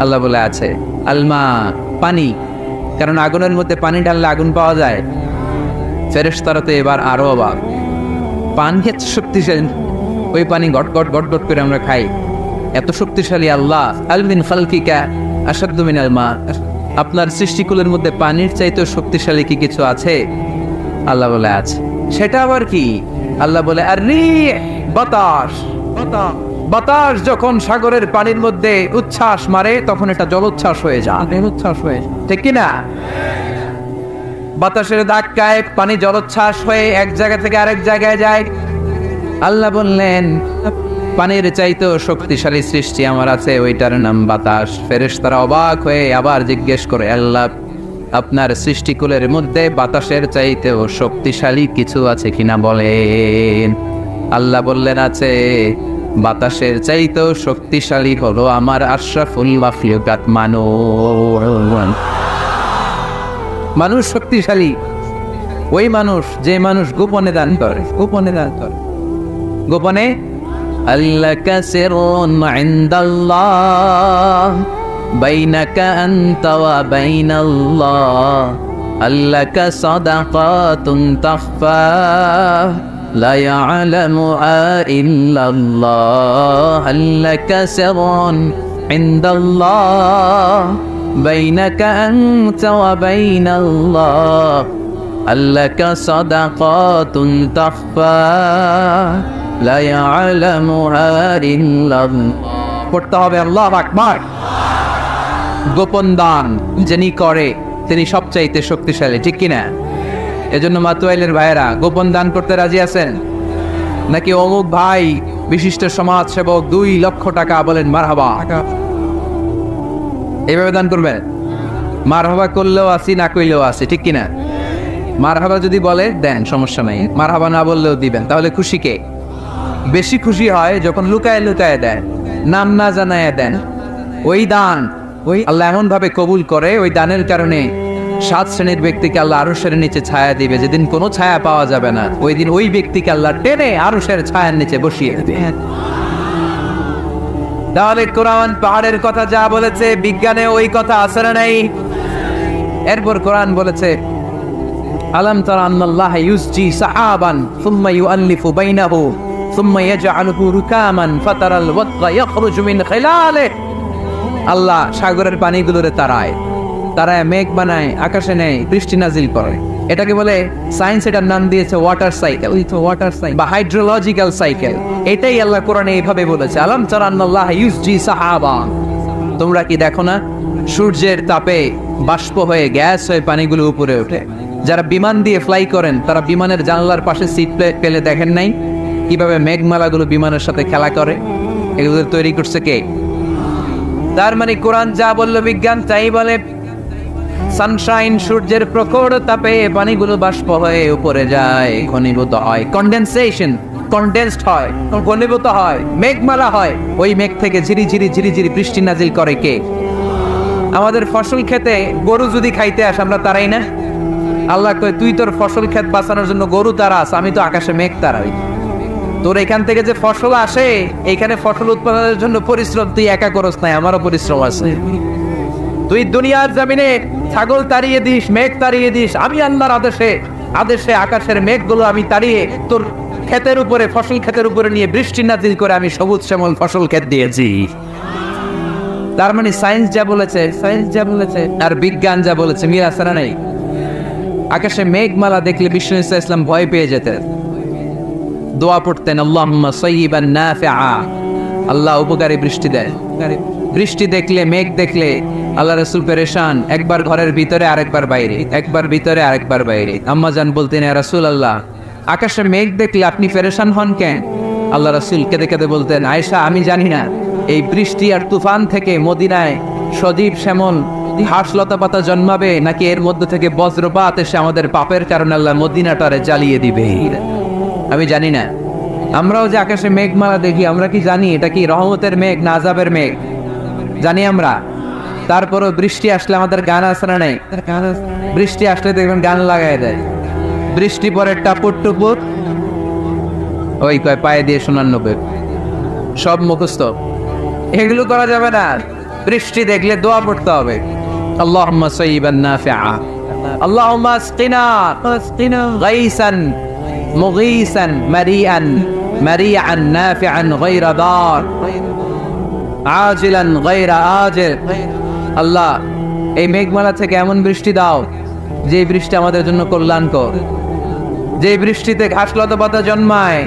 আল্লাহ বলে, আছে। আলমা, পানি, কারণ আগুনের মধ্যে পানি ঢাললে আগুন পাওয়া যায়। ফেরেশতারা তো এবার আরো অবাক, পানি এত শক্তিশালী, ওই পানি গট গট গট গট করে আমরা খাই, এত শক্তিশালী আল্লাহ। আল মিন খালকিকা আশাদ্দু মিনাল মা, আপনার সৃষ্টিকুলের মধ্যে পানির চাইতে শক্তিশালী কি কিছু আছে? আল্লাহ বলে, আছে। সেটা আবার কি? আল্লাহ বলে, আর রিহ, বাতাস। বাতাস যখন সাগরের পানির মধ্যে উচ্ছ্বাস মারে তখন এটা জলোচ্ছ্বাস হয়ে যায়, ঠিক কিনা? বাতাসের ধাক্কায় পানি জলোচ্ছ্বাস হয়ে এক জায়গা থেকে আরেক জায়গায় যায়। আল্লাহ বললেন, পানির চাইতেও শক্তিশালী সৃষ্টি আমার আছে, ওইটার নাম বাতাস। ফেরেশতারা অবাক হয়ে আবার জিজ্ঞেস করে, আল্লাহ আপনার সৃষ্টিকুলের মধ্যে বাতাসের চাইতেও শক্তিশালী কিছু আছে কিনা বলেন। আল্লাহ বললেন, আছে। বাতাসের চাইতেও শক্তিশালী হলো আমার আশরাফুল মাখলুকাত মানুষ। মানুষ শক্তিশালী, ওই মানুষ যে মানুষ গোপনে দান করে, গোপনে। আল্লাকা সিররুন ইনদাল্লাহ বাইনাকা আনতা ওয়া বাইনাল্লাহ, আল্লাকা সাদাকাতুন তাখফা লা ইয়ালামুহা ইল্লাল্লাহ, আল্লাকা সিররুন ইনদাল্লাহ বাইনাকা আনতা ওয়া বাইনাল্লাহ, আল্লাকা সাদাকাতুন তাখফা লা ইয়ালামুহা ইল্লাল্লাহ। পড়তে হবে আল্লাহু আকবার। গোপন দান যিনি করে তিনি সবচাইতে শক্তিশালী, ঠিক কিনা? এজন্য মাতুয়াইলের ভাইয়েরা গোপন দান করতে রাজি আছেন নাকি? অমুক ভাই বিশিষ্ট সমাজ সেবক 2 লক্ষ টাকা, বলেন মারহাবা। এইভাবে দান করবেন, মারহাবা করলেও আসি, না কইলেও আসি, ঠিক কিনা? মারহাবা যদি বলে দেন, সমস্যা নাই। মারহাবা না বললেও দিবেন। তাহলে খুশি কে? বেশি খুশি হয় যখন লুকায় লুকায় দেন, নাম না জানায় দেন। ওই দান আল্লাহ এমন ভাবে কবুল করে, ওই দানের কারণে 7 শ্রেণীর ব্যক্তিকে আল্লাহ আরশের নিচে ছায়া দিবে। যেদিন কোনো ছায়া পাওয়া যাবে না, ওই দিন ওই ব্যক্তিকে আল্লাহ টেনে আরশের ছায়ার নিচে বসিয়ে দেবে। তাহলে কোরআন পাহাড়ের কথা যা বলেছে, বিজ্ঞানে ওই কথা আছে না নাই? এরপর কোরআন বলেছে, আলাম তারা আন্নাল্লাহা ইউসজি সাহাবান সুম্মা ইউআল্লিফু বাইনাহু সুম্মা ইয়াজআলুহু রুকামান ফাতারাল ওয়াদকা ইয়াখরুজু মিন খিলালিহি, আল্লাহ সাগরের পানিগুলোরে তারায় মেঘ বানায়, আকাশে নেয়, বৃষ্টি নাজিল করে। এটাকে বলে সায়েন্স, এটার নাম দিয়েছে ওয়াটার সাইকেল বা হাইড্রোলজিক্যাল সাইকেল। এটাই আল্লাহ কোরআনে এইভাবে বলেছে, আলাম তারা আন্নাল্লাহা ইউসজি সাহাবান, তোমরা কি দেখো না সূর্যের তাপে বাষ্প হয়ে গ্যাস হয়ে পানিগুলো উপরে ওঠে। যারা বিমান দিয়ে ফ্লাই করেন তারা বিমানের জানলার পাশে সিট পেলে দেখেন নাই কিভাবে মেঘমালাগুলো বিমানের সাথে খেলা করে? এগুলো তৈরি করছে কে? তার মানে কোরআন যা বলল বিজ্ঞান তাই বলে। সানশাইন, সূর্যের প্রখর তাপে পানিগুলো বাষ্প হয়ে উপরে যায়, ঘনীভূত হয়, কন্ডেনসেশন, কন্ডেন্সড হয়, ঘনীভূত হয়, মেঘমালা হয়। ওই মেঘ থেকে ঝিরি ঝিরি ঝিরি ঝিরি বৃষ্টি নাজিল করে কে? আমাদের ফসল খেতে গরু যদি খাইতে আসে আমরা তারাই না? আল্লাহ কয়, তুই তোর ফসল ক্ষেত বাঁচানোর জন্য গরু তারাস, আমি তো আকাশে মেঘ তারাই। তোর এখান থেকে যে ফসল আসে, এইখানে ফসল উৎপাদনের জন্য পরিশ্রম তুই একা করস নাই, আমারও পরিশ্রম আছে। তুই দুনিয়ার জমিনে ছাগল তাড়িয়ে দিস, মেঘ তাড়িয়ে দিস, আমি আল্লাহর আদেশে আকাশের মেঘগুলো আমি তাড়িয়ে তোর ক্ষেতের উপরে, ফসল ক্ষেতের উপরে নিয়ে বৃষ্টি নাজিল করে আমি সবুজ শ্যামল ফসল ক্ষেত দিয়েছি। তার মানে সায়েন্স যা বলেছে আর বিজ্ঞান যা বলেছে মিল আছে না নাই? আকাশে মেঘমালা দেখলে বিষ্ণু ইসলাম ভয় পেয়ে যেতেন, দোয়া পড়তেন আল্লাহুম্মা সাইয়্যিবান নাফিআ, আল্লাহ উপকারী বৃষ্টি দেয়। বৃষ্টি দেখলে, মেঘ দেখলে আল্লাহ রাসূল পেরেশান, একবার ঘরের ভিতরে আরেকবার বাইরে, একবার ভিতরে আরেকবার বাইরে। আম্মা জান বলতেন ইয়া রাসূলুল্লাহ, আকাশে মেঘ দেখলে আপনি পেরেশান হন কেন? আল্লাহ রাসূল কেঁদে কেঁদে বলতেন, আয়েশা আমি জানি না এই বৃষ্টি আর তুফান থেকে মদিনায় সজীব শ্যামল ঘাস লতা পাতা জন্মাবে, নাকি এর মধ্যে থেকে বজ্রপাত এসে আমাদের পাপের কারণে আল্লাহ মদিনাটারে জ্বালিয়ে দিবে, আমি জানি না। আমরাও যে আকাশে মেঘমালা দেখি, আমরা কি জানি এটা কি রহমতের মেঘ না আযাবের মেঘ? জানি আমরা। তারপরও বৃষ্টি আসলে আমাদের গান আছে না নাই? বৃষ্টি আসলে দেখবেন গান লাগাই দেয়, বৃষ্টি পরে টাপুর টুপুর, ওই কয় পায়ে দিয়ে শোনান নবে, সব মুখস্থ, এগুলো করা যাবে না। বৃষ্টি দেখলে দোয়া পড়তে হবে, আল্লাহুম্মা সাইয়্যিবান নাফিআ, আল্লাহুম্মা আসকিনা গাইসান মুগীসান মারিআন নাফিআন গায়রা দার আজিলান গায়রা আজিল। আল্লাহ এই মেঘমালা থেকে এমন বৃষ্টি দাও যে বৃষ্টি আমাদের জন্য কল্যাণকর, যে বৃষ্টিতে ঘাস লতা পাতা জন্মায়,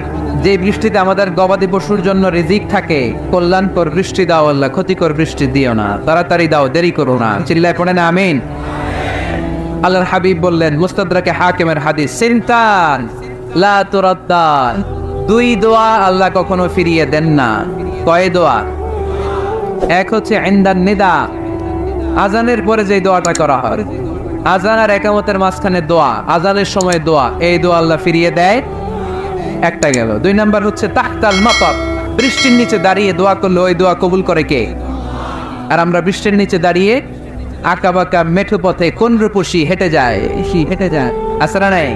যে বৃষ্টিতে আমাদের গবাদি পশুর জন্য রিজিক থাকে। কল্যাণকর বৃষ্টি দাও আল্লাহ, ক্ষতিকর বৃষ্টি দিও না, তাড়াতাড়ি দাও, দেরি করো না। চিল্লায় পড়ে না আমিন। আল্লাহর হাবিব বললেন, মুস্তাদরাকে হাকিমের হাদিস, সিনতান লা তুরাদ্দান, দুই দোয়া আল্লাহ কখনো ফিরিয়ে দেন না। কয় দোয়া? এক হচ্ছে ইনদান নিদা, আজানের পরে যে দোয়াটা করা হয়, আজান আর একামতের মাঝখানে দোয়া, আজানের সময় দোয়া, এই দোয়া আল্লাহ ফিরিয়ে দেয়, একটা গেল। দুই নাম্বার হচ্ছে তাহতাল মাতার, বৃষ্টির নিচে দাঁড়িয়ে দোয়া করলে ওই দোয়া কবুল করে কে? আর আমরা বৃষ্টির নিচে দাঁড়িয়ে আঁকা বাঁকা মেঠো পথে কোন রূপসী হেঁটে যায় আসরা নাই?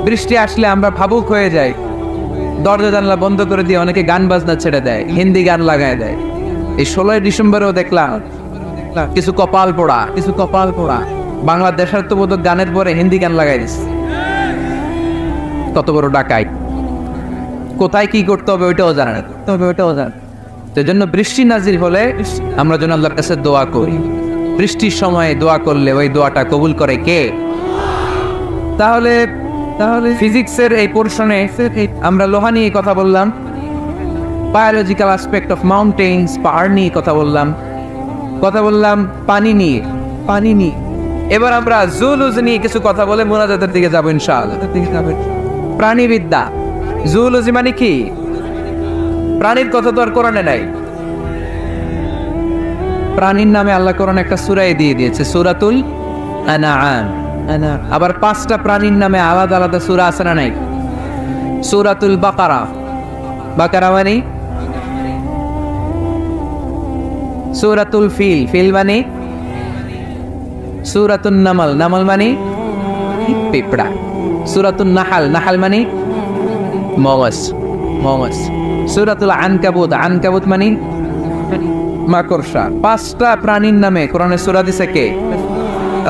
বৃষ্টি আসলে আমরা ভাবুক হয়ে যাই, দরজা জানলা বন্ধ করে দিয়ে অনেকে গান বাজনা ছেড়ে দেয়, হিন্দি গান লাগায় দেয়। এই 16 ডিসেম্বরেও দেখলাম কিছু কপাল পোড়া বাংলা দেশাত্মবোধক গানের পরে হিন্দি গান লাগাই দিচ্ছে। কত বড় ডাকাই, কোথায় কি করতে হবে ওইটাও জানে না। তো জন্য বৃষ্টি নাজির হলে আমরা যেন আল্লাহর কাছে দোয়া করি। বৃষ্টির সময় দোয়া করলে ওই দোয়াটা কবুল করে কে? তাহলে ফিজিক্সের এই পোরশনে আমরা লোহা নিয়ে কথা বললাম, বায়োলজিক্যাল অ্যাসপেক্ট অফ মাউন্টেন্স, পাহাড় নিয়ে কথা বললাম পানি নিয়ে। এবার আমরা জুলজি নিয়ে কিছু কথা বলে মুনাজাতের দিকে যাবো ইনশাআল্লাহ। প্রাণীবিদ্যা, জুলজি মানে কি? প্রাণীর কথা তো আর কোরআনে নাই। প্রাণীর নামে আল্লাহ কোরআনে একটা সূরা দিয়ে দিয়েছে, সূরাতুল আনআম। আবার 5টা প্রাণীর নামে আলাদা আলাদা সূরা আছে না নাই? সূরাতুল বাকারা মানে, সূরাতুল ফিল মানে, সূরাতুন নামল মানে পিঁপড়া, সূরাতুন নাহাল মানে মগজ, সূরাতুল আনকাবুত মানে মাকড়সা। 5টা প্রাণীর নামে কোরআনে সূরা দিছে কে?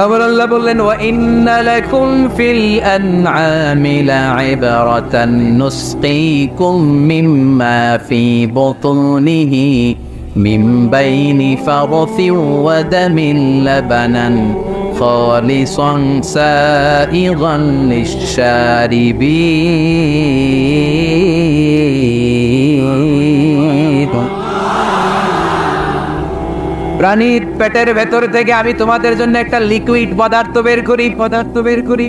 আবার আল্লাহ বললেন, ওয়া ইন্না লাকুম ফিল আনআমি লা'iবরাতান নুসকিকুম মিম্মা ফি বুতুনিহি মিন বাইনি ফারথিন ওয়া দামিন লাবানান খালিসান সাইগান লিশ-শারিবিন। প্রাণীর পেটের ভেতর থেকে আমি তোমাদের জন্য একটা লিকুইড পদার্থ বের করি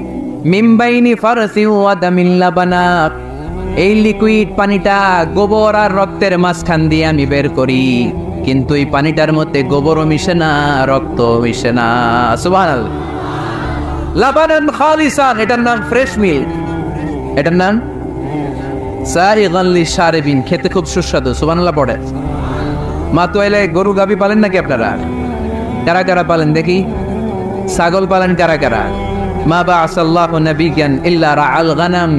মিমবাইনি ফারসি ওয়া দামিন লাবানা। এই লিকুইড পানিটা গোবর আর রক্তের মাঝখান দিয়ে আমি বের করি, কিন্তু এই পানিটার মধ্যে গোবরও মিশে না, রক্ত মিশে না। সুবহানাল্লাহ। লাবানান খালিসান, এটার নাম ফ্রেশ মিল্ক, এটার নাম সাইগান লিশ-শারিবিন, খেতে খুব সুস্বাদু। সুবহানাল্লাহ পড়ে। মাতোয়াইলে গরু গাভী পালেন নাকি আপনারা? কারা কারা পালেন দেখি? ছাগল পালেন কারা কারা? মা বা'আসাল্লাহু নাবিয়্যান ইল্লা রা'আল গানাম।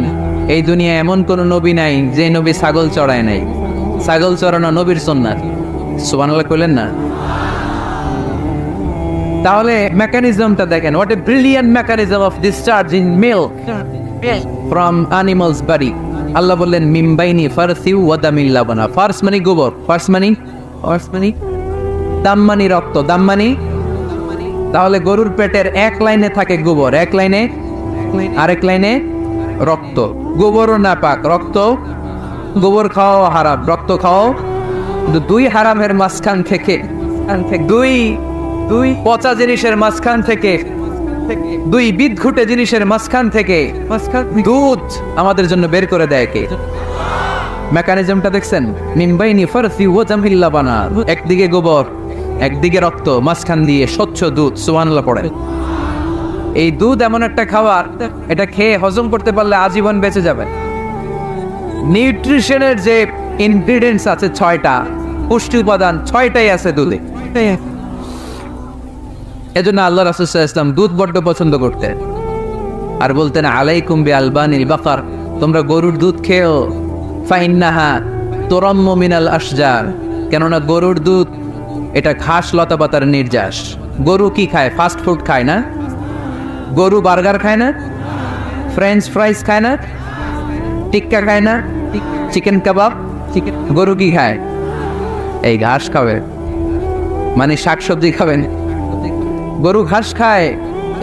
এই দুনিয়ায় এমন কোন নবী নাই যে নবী ছাগল চড়ায় নাই। ছাগল চড়ানো নবীর সুন্নাত। সুবহানাল্লাহ কইলেন না? তাহলে মেকানিজমটা দেখেন, what a brilliant mechanism of discharging milk from animals body. আল্লাহ বললেন মিমবাইনি ফারসি ওয়া দামিল লাবানা। ফার্স মানে গোবর, ফার্স মানে দাম মানে রক্ত, দাম মানে, তাহলে গরুর পেটের এক লাইনে থাকে গোবর, এক লাইনে আরেক লাইনে রক্ত। গোবরও না পাক, রক্ত, গোবর খাওয়াও হারাম, রক্ত খাওয়াও। দুই হারামের মাঝখান থেকে, দুই পচা জিনিসের মাঝখান থেকে, দুই বিদঘুটে জিনিসের মাঝখান থেকে দুধ আমাদের জন্য বের করে দেয় কে? মেকানিজমটা দেখছেন? মিমবাইনি ফারসি ওয়া দামিল লাবানা, একদিকে গোবর একদিকে রক্ত, মাঝখান দিয়ে স্বচ্ছ দুধ। সুবহানাল্লাহ পড়ে। এই দুধ এমন একটা খাবার, এটা খেয়ে হজম করতে পারলে আজীবন বেঁচে যাবে। নিউট্রিশনের যে ইনগ্রেডিয়েন্টস আছে 6টা, পুষ্টি উপাদান 6টাই আছে দুধে। এজন্য আল্লাহ রাসূল সাল্লাল্লাহু আলাইহি ওয়াসাল্লাম দুধ বড্ড পছন্দ করতেন, আর বলতেন আলাইকুম বিআলবানিল বাকার, তোমরা গরুর দুধ খেও। ফাইন্নাহা তুরাম্মু মিনাল আশজার, কেননা গরুর দুধ এটা ঘাস লতা পাতার নির্যাস। গরু কি খায়? ফাস্ট ফুড খায় না? গরু বার্গার খায় না? ফ্রেঞ্চ ফ্রাইজ খায় না? টিক্কা খায় না? চিকেন কাবাব? গরু কি খায়? এই ঘাস খাবে, মানে শাকসবজি খাবেন। গরু ঘাস খায়,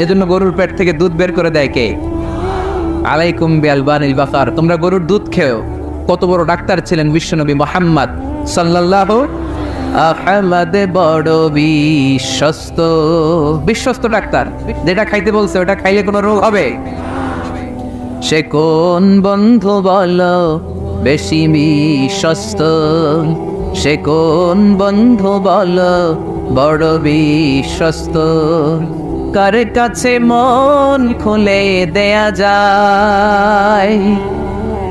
এজন্য গরুর পেট থেকে দুধ বের করে দেয় কে? আলাইকুম বিআলবানিল বাকার, তোমরা গরুর দুধ খেও। কত বড় ডাক্তার ছিলেন বিশ্বনবী মুহাম্মদ সাল্লাল্লাহু আহমদ, বড় বিশ্বস্ত ডাক্তার। যেটা খাইতে বলছে ওটা খাইলে কোনো রোগ হবে? সে কোন বন্ধু বলো বেশি বিশ্বস্ত, সে কোন বন্ধু বলো বড় বিশ্বস্ত, কার কাছে মন খুলে দেয়া যায়,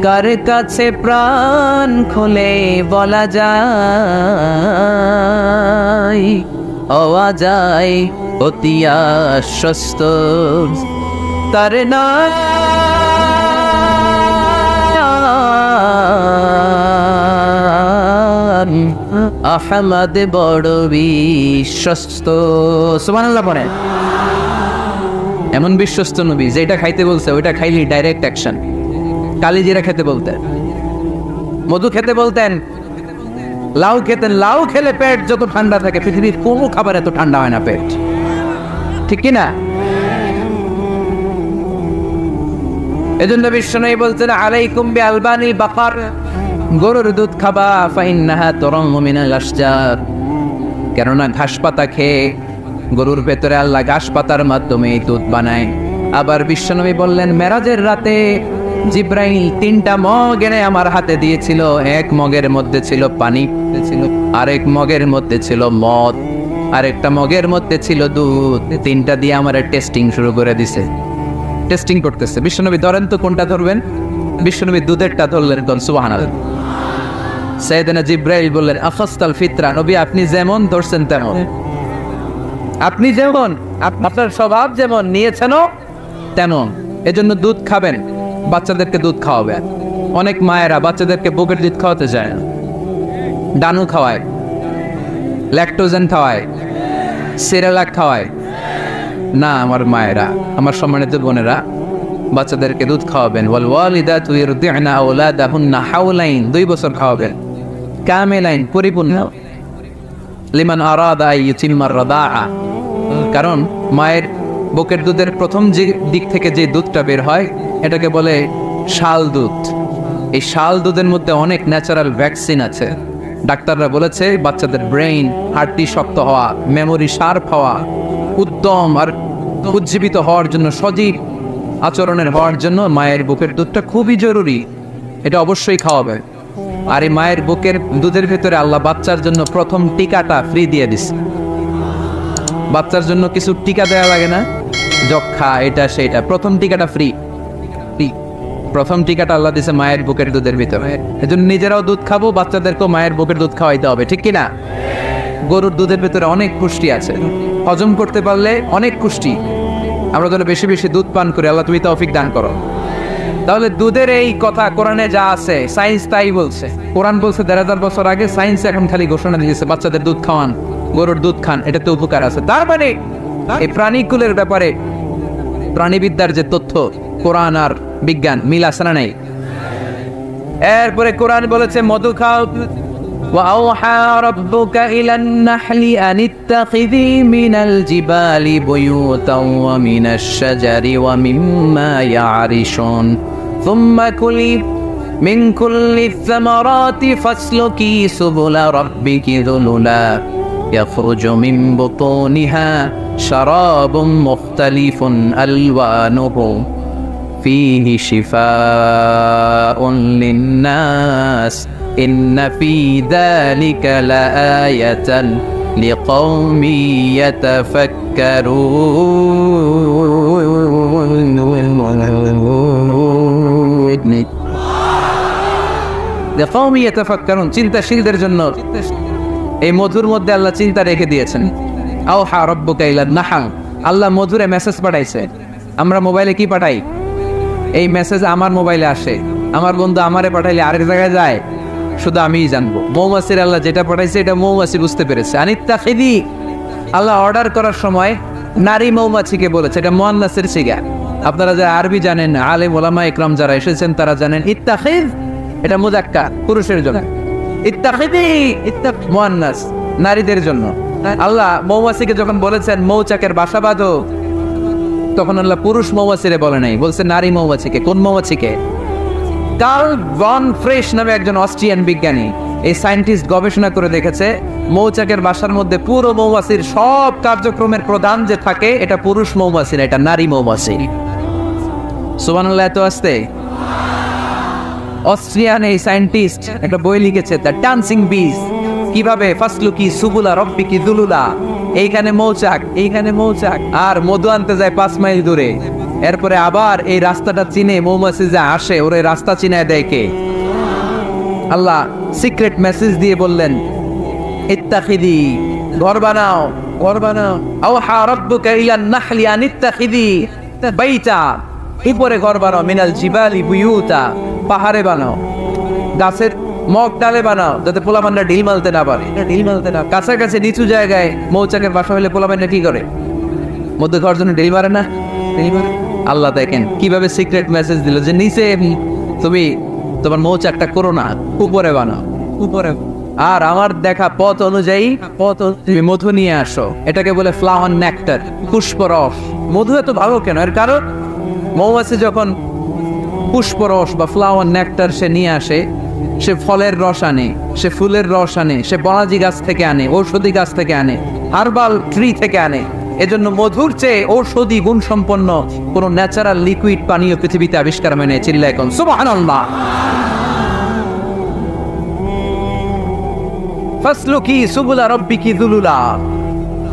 কার কাছে প্রাণ খুলে বলা যায়, হওয়া যায় অতি আশ্বস্ত, তার নাম আহমদ, বড় বিশ্বস্ত। সুবহানাল্লাহ পড়ে। এমন বিশ্বস্ত নবী, যেটা খাইতে বলছে ওইটা খাইলি ডাইরেক্ট অ্যাকশন। কালিজিরা খেতে বলতেন, মধু খেতে বলতেন, লাউ খেতেন। লাউ খেলে পেট যত ঠান্ডা থাকে, পৃথিবীর কোনো খাবার এত ঠান্ডা হয় না পেট, ঠিক কিনা? এজন্য বিশ্বনবী বলছেন আলাইকুম বিআলবানিল বাকার, গরুর দুধ খাবা। ফাইন্নাহা তুরাম্মু মিনাল আশজার, কেননা ঘাস পাতা খেয়ে গরুর ভেতরে আল্লাহ ঘাস পাতার মাধ্যমে দুধ বানায়। আবার বিশ্বনবী বললেন মেরাজের রাতে জিব্রাইল 3টা মগ এনে আমার হাতে দিয়েছিল। এক মগের মধ্যে ছিল পানি, আরেক মগের মধ্যে ছিল মদ, আরেকটা মগের মধ্যে ছিল দুধ। 3টা দিয়ে আমার টেস্টিং শুরু করে দিছে, টেস্টিং করতেছে। বিশ্বনবী ধরেন তো কোনটা ধরবেন? বিশ্বনবী দুধেরটা ধরলেন। সুবহানাল্লাহ। সাইয়েদনা জিব্রাইল বললেন আখাসতাল ফিতরা, নবী আপনি যেমন ধরছেন তেমন, আপনি যেমন, আপনার স্বভাব যেমন নিয়েছেন তেমন। এজন্য দুধ খাবেন, বাচ্চাদেরকে দুধ খাওয়াবেন। অনেক মায়েরা বাচ্চাদেরকে বুকের দুধ খাওয়াতে চায় না, ডানু খাওয়ায়, ল্যাকটোজেন খাওয়ায়, সিরালাক খাওয়ায় না। আমার মায়েরা, আমার সম্মানিত বোনেরা, বাচ্চাদেরকে দুধ খাওয়াবেন। ওয়াল ওয়ালিদাতু ইরদি'না আওলাদাহুন্না হাওলাইন, 2 বছর খাওয়াবেন, কামিলাইন, পরিপূর্ণ। লিমান আরাদা ইউতিম্মার রাদাআ, কারণ মায়ের বুকের দুধের প্রথম যে দিক থেকে যে দুধটা বের হয় এটাকে বলে শাল দুধ। এই শাল দুধের মধ্যে অনেক ন্যাচারাল ভ্যাকসিন আছে। ডাক্তাররা বলেছে বাচ্চাদের ব্রেইন, হাড়টি শক্ত হওয়া, মেমোরি শার্প হওয়া, উদ্যম আর উজ্জীবিত হওয়ার জন্য, সজীব আচরণের হওয়ার জন্য মায়ের বুকের দুধটা খুবই জরুরি। এটা অবশ্যই খাওয়াবে। আর এই মায়ের বুকের দুধের ভেতরে আল্লাহ বাচ্চার জন্য প্রথম টিকাটা ফ্রি দিয়ে দিছে। বাচ্চার জন্য কিছু টিকা দেওয়া লাগে না, যক্ষা এটা সেটা, প্রথম টিকাটা ফ্রি। প্রথম টিকাটা আল্লাহ দিছে মায়ের বুকের দুধের ভিতরে। এজন্য নিজেরাও দুধ খাবো, বাচ্চাদেরকেও মায়ের বুকের দুধ খাওয়াইতে হবে, ঠিক কিনা? গরুর দুধের ভিতরে অনেক পুষ্টি আছে, হজম করতে পারলে অনেক পুষ্টি। আমরা যেন বেশি বেশি দুধ পান করি, আল্লাহ তুমি তৌফিক দান করো। তাহলে দুধের এই কথা কোরআনে যা আছে, সায়েন্স তাই বলছে। কোরআন বলছে 1500 বছর আগে, সায়েন্স এখন খালি ঘোষণা দিয়েছে বাচ্চাদের দুধ খাওয়ান, গরুর দুধ খান, এটাতে উপকার আছে। তার মানে এই প্রাণীকুলের ব্যাপারে প্রাণীবিদ্যার যে তথ্য, কোরআন আর বিজ্ঞান মিল আছে না নাই? এরপরে কোরআন বলেছে মধু খাও। وأوحى ربك إلى النحل أن اتخذي من الجبال بيوتا ومن الشجر ومما يعرشون ثم كلي من كل الثمرات فاسلكي سبل ربك ذللا يخرج من بطونها شراب مختلف ألوانه فيه شفاء للناس إن في ذلك لآية لقوم يتفكرون لقوم يتفكرون চিন্তাশীলদের জন্য এই মধুর মধ্যে আল্লাহ চিন্তা রেখে দিয়েছেন। আওহা রব্বুকা ইলান নাহল, আল্লাহ মধুরে মেসেজ পাঠাইছে। আমরা মোবাইলে কি পাঠাই? এই মেসেজ আমার মোবাইলে আসে, আমার বন্ধু আমারে পাঠাইলে আরেক জায়গায় যায়, শুধু আমিই জানবো। মৌমাছির আল্লাহ যেটা পাঠাইছে এটা মৌমাছি বুঝতে পেরেছে। আনিত্তাখিদি, আল্লাহ অর্ডার করার সময় নারী মৌমাছিকে বলেছে, এটা মুয়ান্নাসের সিগা। আপনারা যারা আরবি জানেন, আলেম ওলামা ইকরাম যারা এসেছেন তারা জানেন ইত্তাখিদ এটা মুযাক্কার, পুরুষের জন্য। ইত্তাখিদি মুয়ান্নাস, নারীদের জন্য। আল্লাহ মৌমাছিকে যখন বলেছেন মৌচাকের বাসা বাঁধো, তখন আল্লাহ পুরুষ মৌমাছিরে বলে নাই, বলছে নারী মৌমাছিকে। কোন মৌমাছিকে? কার্ল ভন ফ্রেশ নামে একজন অস্ট্রিয়ান বিজ্ঞানী, এই সায়েন্টিস্ট গবেষণা করে দেখেছে মৌচাকের বাসার মধ্যে পুরো মৌমাছির সব কার্যক্রমের প্রধান যে থাকে এটা পুরুষ মৌমাছি না, এটা নারী মৌমাছি। সুবহানাল্লাহ, এত আসতে। অস্ট্রিয়ান এই সায়েন্টিস্ট একটা বই লিখেছে, দ্য ডান্সিং বিজ, কিভাবে ফাসলুকি সুবুলা রব্বিকি দুলুলা, এইখানে মৌচাক, এইখানে মৌচাক, আর মধু আনতে যায় 5 মাইল দূরে। এরপরে আবার এই রাস্তাটা চিনে মৌমাছি যা আসে ওর এই রাস্তা চিনায় দেয় কে? আল্লাহ সিক্রেট মেসেজ দিয়ে বললেন ইত্তাখিদি, ঘর বানাও, ঘর বানাও। আওহা রাব্বুকা ইলান নাহলি আন ইত্তাখিদি বাইতা, উপরে ঘর বানাও, মিনাল জিবালি বুয়ুতা, পাহাড়ে বানাও, গাছের মগ ডালে বানাও, যাতে পোলাপানরা ঢিল মালতে না পারে। ঢিল মালতে না, কাছাকাছি নিচু জায়গায় মৌচাকের বাসা হলে পোলাপানরা কি করে? মধ্যে ঘর জন্য ঢিল মারে না? ঢিল মারে। আল্লাহ দেখেন কিভাবে সিক্রেট মেসেজ দিল যে নিচে তুমি তোমার মৌচাকটা করো না, উপরে বানাও, উপরে। আর আমার দেখা পথ অনুযায়ী তুমি মধু নিয়ে আসো, এটাকে বলে ফ্লাওয়ার নেক্টার, পুষ্পরস। মধু এত ভালো কেন? এর কারণ মৌমাছি যখন পুষ্পরস বা ফ্লাওয়ার নেক্টার সে নিয়ে আসে, সে ফলের রস আনে, সে ফুলের রস আনে, সে বনাজি গাছ থেকে আনে, ঔষধি গাছ থেকে আনে, হার্বাল ট্রি থেকে আনে। এজন্য মধুর চেয়ে ঔষধি গুণ সম্পন্ন কোন ন্যাচারাল লিকুইড পানীয় পৃথিবীতে আবিষ্কার হয়নি। চিল্লায় এখন সুবহানাল্লাহ। ফাসলুকি সুবুলা রব্বিকি যুলুলা,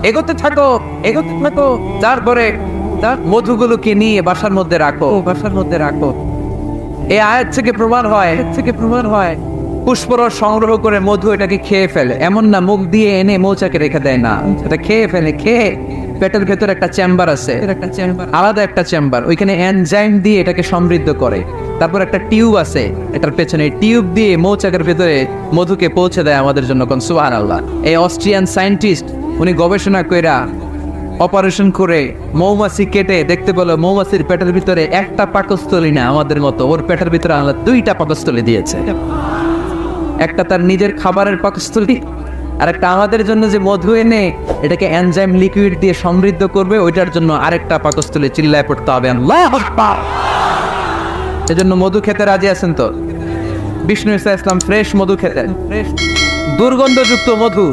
এগোতে থাকো, এগোতে থাকো। তারপরে তার মধুগুলোকে নিয়ে বাসার মধ্যে রাখো, বাসার মধ্যে রাখো। এই আয়াত থেকে প্রমাণ হয় পুষ্পরস সংগ্রহ করে মধু এটাকে খেয়ে ফেলে, এমন না মুখ দিয়ে এনে মৌচাকে রেখে দেয়, না, এটা খেয়ে ফেলে। খেয়ে পেটের ভেতর একটা চেম্বার আছে, আলাদা একটা চেম্বার, ওইখানে এনজাইম দিয়ে এটাকে সমৃদ্ধ করে। তারপর একটা টিউব আছে এটার পেছনে, টিউব দিয়ে মৌচাকের ভেতরে মধুকে পৌঁছে দেয় আমাদের জন্য। কোন সুবহানাল্লাহ। এই অস্ট্রিয়ান সায়েন্টিস্ট উনি গবেষণা কইরা অপারেশন করে মৌমাছি কেটে দেখতে পেল মৌমাছির পেটের ভিতরে একটা পাকস্থলী না আমাদের মতো, ওর পেটের ভিতরে আল্লাহ 2টা পাকস্থলী দিয়েছে। একটা তার নিজের খাবারের পাকস্থলী, আর একটা আমাদের জন্য যে মধু এনে এটাকে এনজাইম লিকুইড দিয়ে সমৃদ্ধ করবে, ওইটার জন্য আরেকটা পাকস্থলী। চিল্লায় পড়তে হবে আল্লাহু আকবার। এজন্য মধু খেতে রাজি আছেন তো? বিষ্ণু ইসলাম ফ্রেশ মধু খেতেন, দুর্গন্ধযুক্ত মধু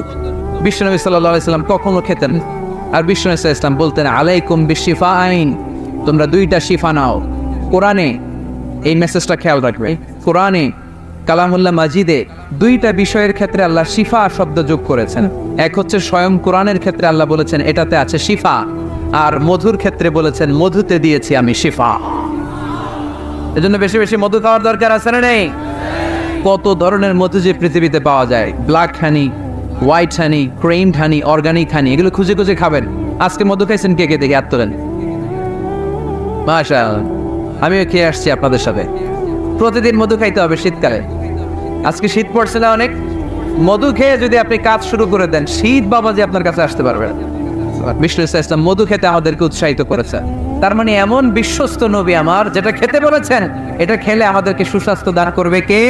বিশ্বনবী সাল্লাল্লাহু আলাইহি সাল্লাম কখনো খেতেন। আর বিষ্ণু ইসলাম বলতেন আলাইকুম বিশিফাইন, তোমরা 2টা শিফা নাও। কোরআনে এই মেসেজটা খেয়াল রাখবে, কোরআনে কালামুল্লাহ মাজিদে 2টা বিষয়ের ক্ষেত্রে আল্লাহ শিফা শব্দ যোগ করেছেন। এক হচ্ছে স্বয়ং কোরআনের ক্ষেত্রে আল্লাহ বলেছেন এটাতে আছে শিফা, আর মধুর ক্ষেত্রে বলেছেন মধুতে দিয়েছি আমি শিফা। এজন্য বেশি বেশি মধু খাওয়ার দরকার আছে না নেই? কত ধরনের মধু যে পৃথিবীতে পাওয়া যায়, ব্ল্যাক হানি, হোয়াইট হানি, ক্রিমড হানি, অর্গানিক হানি, এগুলো খুঁজে খুঁজে খাবেন। আজকে মধু খাইছেন কে কে? দেখি হাত তোলেন। মাশাআল্লাহ, আমিও খেয়ে আসছি আপনাদের সাথে। প্রতিদিন মধু খাইতে হবে শীতকালে। আজকে শীত পড়ছে না অনেক? মধু খেয়ে যদি আপনি কাজ শুরু করে দেন, শীত বাবাজি আপনার কাছে আসতে পারবে। বিষ্ণু ইসলাম মধু খেতে আমাদেরকে উৎসাহিত করেছে। তার মানে এমন বিশ্বস্ত নবী আমার, যেটা খেতে বলেছেন এটা খেলে আমাদেরকে সুস্বাস্থ্য দান করবে কে?